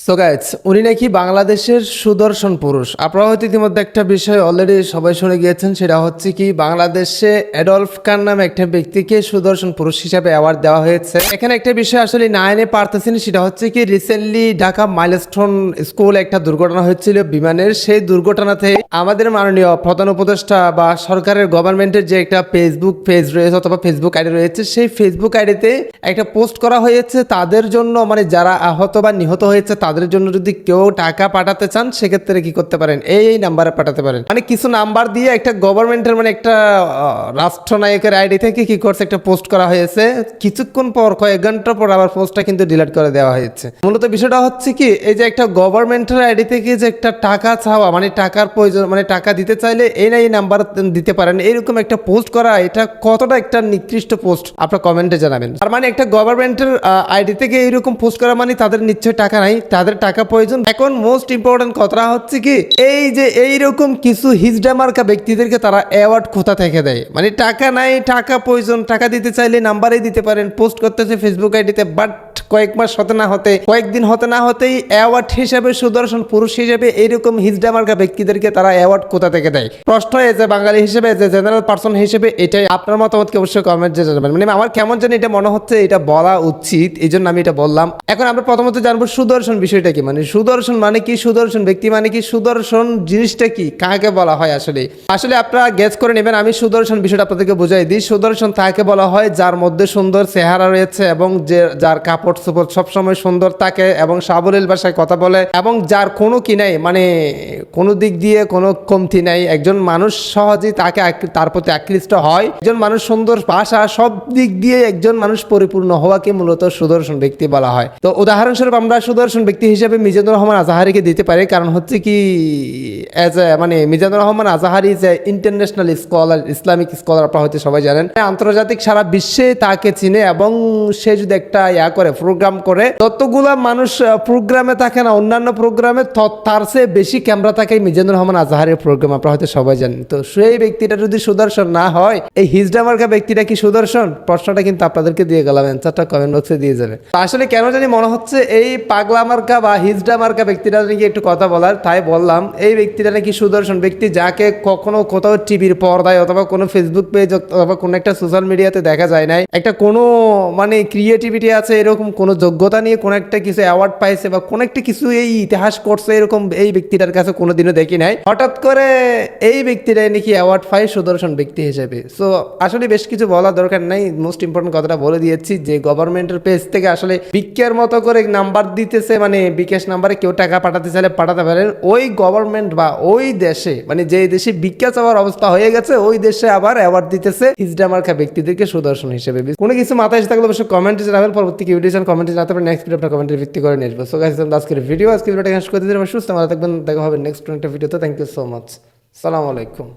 So guys, উনি নাকি বাংলাদেশের সুদর্শন পুরুষ। আপনারা হয়তো ইতিমধ্যে একটা বিষয় অলরেডি সবাই শুনে গিয়েছেন, সেটা হচ্ছে কি বাংলাদেশে অ্যাডলফ খান নামে একটা ব্যক্তিকে সুদর্শন পুরুষ হিসাবে অ্যাওয়ার্ড দেওয়া হয়েছে। এখানে একটা বিষয় আসলে না এনে পারতেছি না, সেটা হচ্ছে কি রিসেন্টলি ঢাকা মাইলস্টোন স্কুল একটা দুর্ঘটনা হয়েছিল বিমানের। সেই দুর্ঘটনাতে আমাদের মাননীয় প্রধান উপদেষ্টা বা সরকারের গভর্নমেন্টের যে একটা ফেসবুক পেজ রয়েছে অথবা ফেসবুক আইডি রয়েছে, সেই ফেসবুক আইডিতে একটা পোস্ট করা হয়েছে তাদের জন্য, মানে যারা আহত বা নিহত হয়েছে তাদের জন্য যদি কেউ টাকা পাঠাতে চান সেক্ষেত্রে কি করতে পারেন, এই নাম্বারে পাঠাতে পারেন। মানে কিছু নাম্বার দিয়ে একটা গভর্নমেন্টের মানে একটা রাষ্ট্রনায়কের আইডি থেকে কি করছে একটা পোস্ট করা হয়েছে। কিছুক্ষণ পর, কয়েক ঘন্টা পর আবার পোস্টটা কিন্তু ডিলিট করে দেওয়া হয়েছে। মূলত বিষয়টা হচ্ছে কি, এই যে একটা গভর্নমেন্টের আইডি থেকে যে একটা টাকা চাওয়া, মানে টাকার প্রয়োজন, মানে টাকা দিতে চাইলে এই নাম্বার দিতে পারেন, এরকম একটা পোস্ট করা, এটা কতটা একটা নিকৃষ্ট পোস্ট আপনার কমেন্টে জানাবেন। আর মানে একটা গভর্নমেন্টের আইডি থেকে এইরকম পোস্ট করা মানে তাদের নিশ্চয়ই টাকা নাই, তাদের টাকা প্রয়োজন। এখন মোস্ট ইম্পর্টেন্ট কথা হচ্ছে কি, এই যে এইরকম কিছু হিজড়া মার্কা ব্যক্তিদেরকে তারা অ্যাওয়ার্ড কোথা থেকে দেয়। মানে টাকা নাই, টাকা প্রয়োজন, টাকা দিতে চাইলে নাম্বারেই দিতে পারেন, পোস্ট করতেছে ফেসবুক আইডিতে, বাট কয়েক মাস হতে না হতে, কয়েকদিন হতে না হতেই অ্যাওয়ার্ড হিসেবে, সুদর্শন পুরুষ হিসেবে এইরকম হিজড়া মার্কা ব্যক্তিদেরকে তারা অ্যাওয়ার্ড কোথা থেকে দেয়। প্রশ্ন যে বাঙালি হিসেবে, যে জেনারেল পার্সন হিসেবে, এটাই আপনার মতামতকে অবশ্যই কমেন্ট জানাবেন। মানে আমার কেমন জানি এটা মনে হচ্ছে এটা বলা উচিত, এই জন্য আমি এটা বললাম। এখন আমরা প্রথমত জানবো সুদর্শন বিষয়টা কি, মানে সুদর্শন মানে কি, সুদর্শন ব্যক্তি মানে কি, সুদর্শন জিনিসটা কি, কাকে বলা হয়। আসলে আপনারা গেস করে নেবেন। আমি সুদর্শন বিষয়টা আপনাদেরকে বুঝাই দিই। সুদর্শন তাকে বলা হয় যার মধ্যে সুন্দর চেহারা রয়েছে এবং যার কাপড় চোপড় সবসময় সুন্দর থাকে এবং সাবলীল ভাষায় কথা বলে এবং যার কোনো কি নাই, মানে কোনো দিক দিয়ে কোনো কমতি নাই। একজন মানুষ সহজেই তার প্রতি আকৃষ্ট হয়। একজন মানুষ সুন্দর ভাষা, সব দিক দিয়ে একজন মানুষ পরিপূর্ণ হওয়াকে মূলত সুদর্শন ব্যক্তি বলা হয়। তো উদাহরণস্বরূপ আমরা সুদর্শন ব্যক্তি হিসেবে মিজানুর রহমান আজাহারিকে দিতে পারি। কারণ হচ্ছে কি, মানে মিজানুর রহমান আজাহারি যে ইন্টারন্যাশনাল স্কলার, ইসলামিক স্কলার, আপনারা হয়তো সবাই জানেন, আন্তর্জাতিক সারা বিশ্বে তাকে চিনে। এবং সে যদি একটা করে প্রোগ্রাম করে, ততগুলা মানুষ প্রোগ্রামে থাকে না, অন্যান্য প্রোগ্রামে তার চেয়ে বেশি ক্যামেরা থাকে মিজানুর রহমান আজাহারের প্রোগ্রাম, আপনারা হয়তো সবাই জানেন। তো সেই ব্যক্তিটা যদি সুদর্শন না হয়, এই হিজড়া মার্কা ব্যক্তিটা কি সুদর্শন? প্রশ্নটা কিন্তু আপনাদেরকে দিয়ে গেলাম, অ্যান্সারটা কমেন্ট বক্সে দিয়ে যাবে। আসলে কেন জানি মনে হচ্ছে এই পাগলা মার্কা বা হিজড়া মার্কা ব্যক্তিটা নাকি একটু কথা বলার, তাই বললাম। এই ব্যক্তিটা নাকি সুদর্শন ব্যক্তি, যাকে কখনো কোথাও টিভির পর্দায় অথবা কোনো ফেসবুক পেজ অথবা কোনো একটা সোশ্যাল মিডিয়াতে দেখা যায় নাই। একটা কোনো মানে ক্রিয়েটিভিটি আছে, এরকম কোনো যোগ্যতা নিয়ে কোনো একটা কিছু অ্যাওয়ার্ড পাইছে বা কোনো একটা কিছু এই ইতিহাস করছে, এরকম এই ব্যক্তিটার কাছে কোনোদিনও দেখি নাই। হঠাৎ করে এই ব্যক্তিটাই নাকি অ্যাওয়ার্ড পায় সুদর্শন ব্যক্তি হিসেবে। সো আসলে বেশ কিছু বলার দরকার নাই, মোস্ট ইম্পর্টেন্ট কথাটা বলে দিয়েছি যে গভর্নমেন্টের পেজ থেকে আসলে ভিক্ষার মতো করে নাম্বার দিতেছে, মানে বিকাশ নাম্বারে কেউ টাকা পাঠাতে চাইলে পাঠাতে পারেন। ওই গভর্নমেন্ট বা ওই দেশে, মানে যে দেশে ভিক্ষা চাওয়ার অবস্থা হয়ে গেছে, ওই দেশে আবার অ্যাওয়ার্ড দিতেছে হিজড়া মার্কা ব্যক্তিদেরকে সুদর্শন হিসেবে। কোনো কিছু মাথায় এসে থাকলে অবশ্যই কমেন্টে জানাবেন। পরবর্তী ভিডিও কমেন্টে জানাতে পারেন, নেক্সট ভিডিও আপনার কমেন্টে ভিত্তি করে নিয়ে আসবো। সো গাইস, আজকের ভিডিওটা শেষ করে দিতে সুস্থ ভালো থাকবেন। দেখা হবে নেক্সট একটা ভিডিওতে। Thank you so much. আসসালামু আলাইকুম।